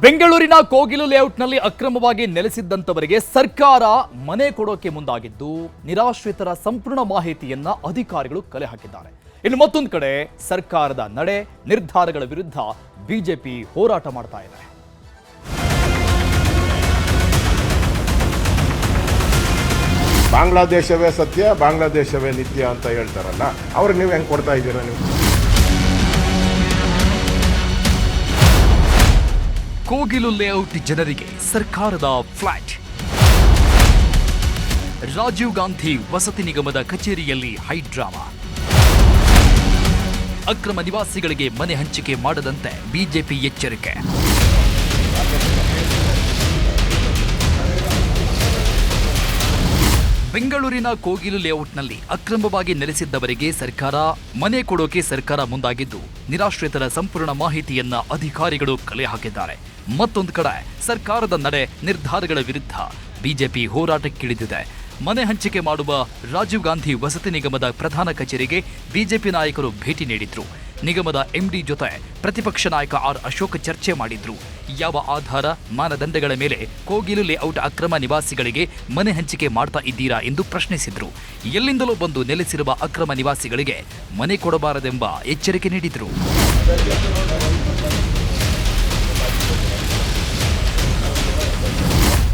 ಬೆಂಗಳೂರಿನ ಕೋಗಿಲು ಲೇಔಟ್ನಲ್ಲಿ ಅಕ್ರಮವಾಗಿ ನೆಲೆಸಿದ್ದಂತವರಿಗೆ ಸರ್ಕಾರ ಮನೆ ಕೊಡೋಕೆ ಮುಂದಾಗಿದ್ದು ನಿರಾಶ್ರಿತರ ಸಂಪೂರ್ಣ ಮಾಹಿತಿಯನ್ನ ಅಧಿಕಾರಿಗಳು ಕಲೆ ಹಾಕಿದ್ದಾರೆ. ಇನ್ನು ಮತ್ತೊಂದು ಕಡೆ ಸರ್ಕಾರದ ನಡೆ ನಿರ್ಧಾರಗಳ ವಿರುದ್ಧ ಬಿಜೆಪಿ ಹೋರಾಟ ಮಾಡ್ತಾ ಇದೆ. ಬಾಂಗ್ಲಾದೇಶವೇ ಸತ್ಯ, ಬಾಂಗ್ಲಾದೇಶವೇ ನಿತ್ಯ ಅಂತ ಹೇಳ್ತಾರಲ್ಲ, ಅವ್ರಿಗೆ ನೀವು ಹೆಂಗೆ ಕೊಡ್ತಾ ಇದ್ದೀರಾ? ನೀವು ಕೋಗಿಲು ಲೇಔಟ್ ಜನರಿಗೆ ಸರ್ಕಾರದ ಫ್ಲಾಟ್. ರಾಜೀವ್ ಗಾಂಧಿ ವಸತಿ ನಿಗಮದ ಕಚೇರಿಯಲ್ಲಿ ಹೈಡ್ರಾಮಾ. ಅಕ್ರಮ ನಿವಾಸಿಗಳಿಗೆ ಮನೆ ಹಂಚಿಕೆ ಮಾಡದಂತೆ ಬಿಜೆಪಿ ಎಚ್ಚರಿಕೆ. ಬೆಂಗಳೂರಿನ ಕೋಗಿಲು ಲೇಔಟ್ನಲ್ಲಿ ಅಕ್ರಮವಾಗಿ ನೆಲೆಸಿದ್ದವರಿಗೆ ಸರ್ಕಾರ ಮನೆ ಕೊಡೋಕೆ ಸರ್ಕಾರ ಮುಂದಾಗಿದ್ದು ನಿರಾಶ್ರಿತರ ಸಂಪೂರ್ಣ ಮಾಹಿತಿಯನ್ನ ಅಧಿಕಾರಿಗಳು ಕಲೆ ಹಾಕಿದ್ದಾರೆ. ಮತ್ತೊಂದು ಕಡೆ ಸರ್ಕಾರದ ನಡೆ ನಿರ್ಧಾರಗಳ ವಿರುದ್ಧ ಬಿಜೆಪಿ ಹೋರಾಟಕ್ಕಿಳಿದಿದೆ. ಮನೆ ಹಂಚಿಕೆ ಮಾಡುವ ರಾಜೀವ್ ಗಾಂಧಿ ವಸತಿ ನಿಗಮದ ಪ್ರಧಾನ ಕಚೇರಿಗೆ ಬಿಜೆಪಿ ನಾಯಕರು ಭೇಟಿ ನೀಡಿದ್ರು. ನಿಗಮದ ಎಂಡಿ ಜೊತೆ ಪ್ರತಿಪಕ್ಷ ನಾಯಕ ಆರ್ ಅಶೋಕ್ ಚರ್ಚೆ ಮಾಡಿದ್ರು. ಯಾವ ಆಧಾರ ಮಾನದಂಡಗಳ ಮೇಲೆ ಕೋಗಿಲು ಲೇಔಟ್ ಅಕ್ರಮ ನಿವಾಸಿಗಳಿಗೆ ಮನೆ ಹಂಚಿಕೆ ಮಾಡ್ತಾ ಇದ್ದೀರಾ ಎಂದು ಪ್ರಶ್ನಿಸಿದ್ರು. ಎಲ್ಲಿಂದಲೂ ಬಂದು ನೆಲೆಸಿರುವ ಅಕ್ರಮ ನಿವಾಸಿಗಳಿಗೆ ಮನೆ ಕೊಡಬಾರದೆಂಬ ಎಚ್ಚರಿಕೆ ನೀಡಿದ್ರು.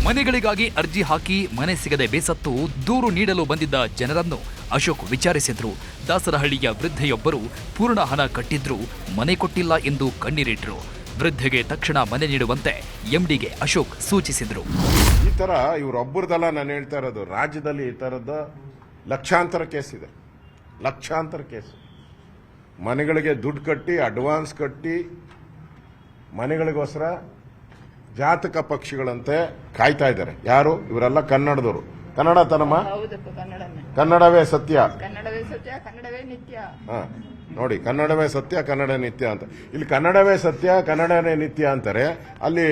ಮನೆಗಳಿಗಾಗಿ ಅರ್ಜಿ ಹಾಕಿ ಮನೆ ಸಿಗದೆ ಬೇಸತ್ತು ದೂರು ನೀಡಲು ಬಂದಿದ್ದ ಜನರನ್ನು ಅಶೋಕ್ ವಿಚಾರಿಸಿದ್ರು. ದಾಸರಹಳ್ಳಿಯ ವೃದ್ಧೆಯೊಬ್ಬರು ಪೂರ್ಣ ಹಣ ಕಟ್ಟಿದ್ರೂ ಮನೆ ಕೊಟ್ಟಿಲ್ಲ ಎಂದು ಕಣ್ಣೀರಿಟ್ರು. ವೃದ್ಧೆಗೆ ತಕ್ಷಣ ಮನೆ ನೀಡುವಂತೆ ಎಂಡಿಗೆ ಅಶೋಕ್ ಸೂಚಿಸಿದ್ರು. ಈ ತರ ಇವರೊಬ್ಬರದಲ್ಲ, ನಾನು ಹೇಳ್ತಾ ಇರೋದು, ರಾಜ್ಯದಲ್ಲಿ ಈ ತರದ ಲಕ್ಷಾಂತರ ಕೇಸ್ ಇದೆ. ಲಕ್ಷಾಂತರ ಕೇಸ್. ಮನೆಗಳಿಗೆ ದುಡ್ಡು ಕಟ್ಟಿ, ಅಡ್ವಾನ್ಸ್ ಕಟ್ಟಿ, ಮನೆಗಳಿಗೋಸ್ಕರ ಜಾತಕ ಪಕ್ಷಿಗಳಂತೆ ಕಾಯ್ತಾ ಇದ್ದಾರೆ. ಯಾರು? ಇವರೆಲ್ಲ ಕನ್ನಡದವರು. ಕನ್ನಡ ತನಮ್ಮ, ಕನ್ನಡವೇ ಸತ್ಯ, ಕನ್ನಡವೇ ನಿತ್ಯ. ನೋಡಿ, ಕನ್ನಡವೇ ಸತ್ಯ, ಕನ್ನಡ ನಿತ್ಯ ಅಂತ. ಇಲ್ಲಿ ಕನ್ನಡವೇ ಸತ್ಯ, ಕನ್ನಡವೇ ನಿತ್ಯ ಅಂತಾರೆ. ಅಲ್ಲಿ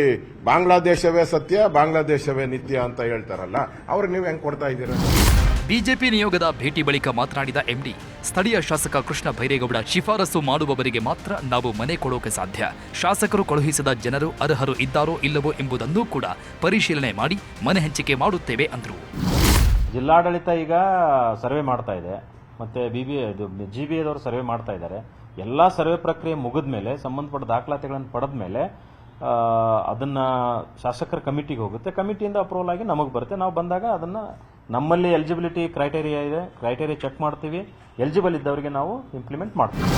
ಬಾಂಗ್ಲಾದೇಶವೇ ಸತ್ಯ, ಬಾಂಗ್ಲಾದೇಶವೇ ನಿತ್ಯ ಅಂತ ಹೇಳ್ತಾರಲ್ಲ, ಅವ್ರಿಗೆ ನೀವು ಹೆಂಗೆ ಕೊಡ್ತಾ ಇದ್ದೀರಾ? ಬಿಜೆಪಿ ನಿಯೋಗದ ಭೇಟಿ ಬಳಿಕ ಮಾತನಾಡಿದ ಎಂಡಿ, ಸ್ಥಳೀಯ ಶಾಸಕ ಕೃಷ್ಣ ಬೈರೇಗೌಡ ಶಿಫಾರಸು ಮಾಡುವವರಿಗೆ ಮಾತ್ರ ನಾವು ಮನೆ ಕೊಡೋಕೆ ಸಾಧ್ಯ. ಶಾಸಕರು ಕಳುಹಿಸಿದ ಜನರು ಅರ್ಹರು ಇದ್ದಾರೋ ಇಲ್ಲವೋ ಎಂಬುದನ್ನೂ ಕೂಡ ಪರಿಶೀಲನೆ ಮಾಡಿ ಮನೆ ಹಂಚಿಕೆ ಮಾಡುತ್ತೇವೆ ಅಂದರು. ಜಿಲ್ಲಾಡಳಿತ ಈಗ ಸರ್ವೆ ಮಾಡ್ತಾ ಇದೆ, ಮತ್ತೆ ಜಿಬಿಎದವರು ಸರ್ವೆ ಮಾಡ್ತಾ ಇದ್ದಾರೆ. ಎಲ್ಲ ಸರ್ವೆ ಪ್ರಕ್ರಿಯೆ ಮುಗಿದ ಮೇಲೆ, ಸಂಬಂಧಪಟ್ಟ ದಾಖಲಾತಿಗಳನ್ನು ಪಡೆದ ಮೇಲೆ ಅದನ್ನ ಶಾಸಕರ ಕಮಿಟಿಗೆ ಹೋಗುತ್ತೆ. ಕಮಿಟಿಯಿಂದ ಅಪ್ರೂವಲ್ ಆಗಿ ನಮಗೆ ಬರುತ್ತೆ. ನಾವು ಬಂದಾಗ ಅದನ್ನ ನಮ್ಮಲ್ಲಿ ಎಲಿಜಿಬಿಲಿಟಿ ಕ್ರೈಟೇರಿಯಾ ಇದೆ, ಕ್ರೈಟೇರಿಯಾ ಚೆಕ್ ಮಾಡ್ತೀವಿ. ಎಲಿಜಿಬಲ್ ಇದ್ದವರಿಗೆ ನಾವು ಇಂಪ್ಲಿಮೆಂಟ್ ಮಾಡ್ತೀವಿ.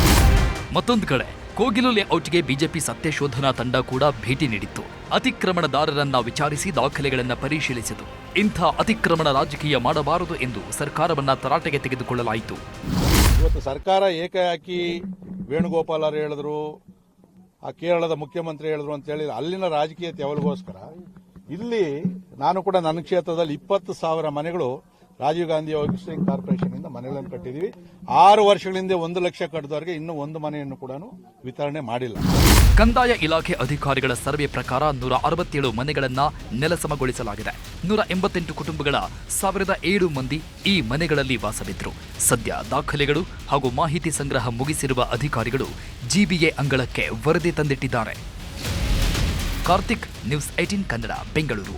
ಮತ್ತೊಂದು ಕಡೆ ಕೋಗಿಲು ಲೇಔಟ್ಗೆ ಬಿಜೆಪಿ ಸತ್ಯಶೋಧನಾ ತಂಡ ಕೂಡ ಭೇಟಿ ನೀಡಿತ್ತು. ಅತಿಕ್ರಮಣದಾರರನ್ನ ವಿಚಾರಿಸಿ ದಾಖಲೆಗಳನ್ನು ಪರಿಶೀಲಿಸಿತು. ಇಂಥ ಅತಿಕ್ರಮಣ ರಾಜಕೀಯ ಮಾಡಬಾರದು ಎಂದು ಸರ್ಕಾರವನ್ನ ತರಾಟೆಗೆ ತೆಗೆದುಕೊಳ್ಳಲಾಯಿತು. ಇವತ್ತು ಸರ್ಕಾರ ಏಕಾಏಕಿ ವೇಣುಗೋಪಾಲ್ ಅವರು ಹೇಳಿದ್ರು, ಆ ಕೇರಳದ ಮುಖ್ಯಮಂತ್ರಿ ಹೇಳಿದ್ರು ಅಂತ ಹೇಳಿ ಅಲ್ಲಿನ ರಾಜಕೀಯ ತೆವಲಿಗೋಸ್ಕರ ಇಲ್ಲಿ ನಾನು ಕೂಡ ನನ್ನ ಕ್ಷೇತ್ರದಲ್ಲಿ 20,000 ಮನೆಗಳು ರಾಜೀವ್ ಗಾಂಧಿ ಹೌಸಿಂಗ್ ಕಾರ್ಪೊರೇಷನ್ ಇಂದ ಮನೆಗಳನ್ನು ಕಟ್ಟಿದೀವಿ. 6 ವರ್ಷಗಳಿಂದ 1 ಲಕ್ಷ ಕಟ್ಟಿದವರಿಗೆ ಇನ್ನೂ ಒಂದು ಮನೆಯನ್ನು ಕೂಡ ವಿತರಣೆ ಮಾಡಿಲ್ಲ. ಕಂದಾಯ ಇಲಾಖೆ ಅಧಿಕಾರಿಗಳ ಸರ್ವೆ ಪ್ರಕಾರ 167 ಮನೆಗಳನ್ನ ನೆಲಸಮಗೊಳಿಸಲಾಗಿದೆ. 188 ಕುಟುಂಬಗಳ 1,007 ಮಂದಿ ಈ ಮನೆಗಳಲ್ಲಿ ವಾಸವಿದ್ರು. ಸದ್ಯ ದಾಖಲೆಗಳು ಹಾಗೂ ಮಾಹಿತಿ ಸಂಗ್ರಹ ಮುಗಿಸಿರುವ ಅಧಿಕಾರಿಗಳು ಜಿಬಿಎ ಅಂಗಳಕ್ಕೆ ವರದಿ ತಂದಿಟ್ಟಿದ್ದಾರೆ. ಕಾರ್ತಿಕ್, ನ್ಯೂಸ್ 18 ಕನ್ನಡ, ಬೆಂಗಳೂರು.